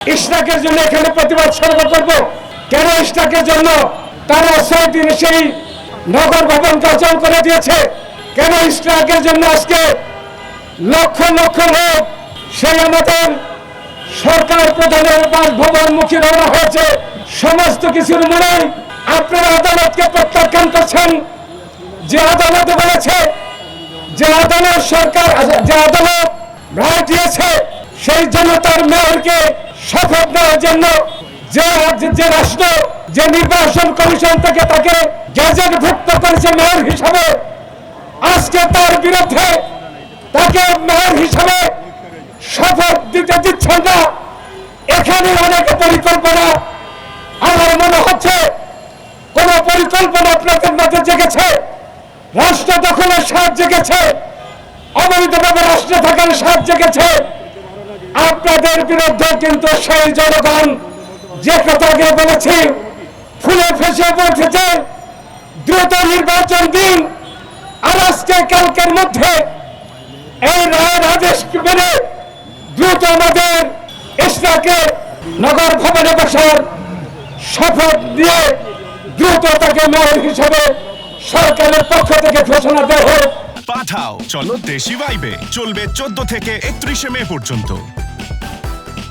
ইশরাকের জন্য এখানে প্রতিবাদ সভা করব। কেন ইশরাকের জন্য? তারা সেই দিন সেই নগর ভবনকে অচল করে দিয়েছে। কেন ইশরাকের জন্য আজকে লক্ষ লক্ষ লোক সেই আমাদের সরকার প্রধানের বাসভবন মুখী রওনা হয়েছে? সমস্ত কিছুর মূলে আপনারা আদালতকে প্রত্যাখ্যান করছেন। যে আদালত বলেছে, যে আদালত সরকার, যে আদালত রায় দিয়েছে, সেই জনতার মেয়রকে শপথ নেওয়ার জন্য যে রাষ্ট্র, যে নির্বাচন কমিশন থেকে তাকে গেজেটভুক্ত করেছে মেয়র হিসাবে, আজকে তার বিরুদ্ধে তাকে মেয়র হিসাবে শপথ দিতে দিচ্ছেন না। এখানে অনেক পরিকল্পনা, আমার মনে হচ্ছে কোন পরিকল্পনা আপনাদের মাঝে জেগেছে। রাষ্ট্র দখলের স্বাদ জেগেছে, অবৈধভাবে রাষ্ট্রে থাকার স্বাদ জেগেছে। আপনাদের বিরুদ্ধে কিন্তু সেই জনগণ যে কথা আগে বলেছি ফুলে ফেসে উঠেছে। দ্রুত নির্বাচন দিন, আর আজকে কালকের মধ্যে এই রায়ের আদেশ মেনে দ্রুত আমাদের ইশরাকে নগর ভবনে বসার শপথ দিয়ে দ্রুত তাকে মেয়র হিসেবে সরকারের পক্ষ থেকে ঘোষণা দেওয়া হোক। পাঠাও চলো দেশি ভাইবে চলবে 14 থেকে 31 মে পর্যন্ত।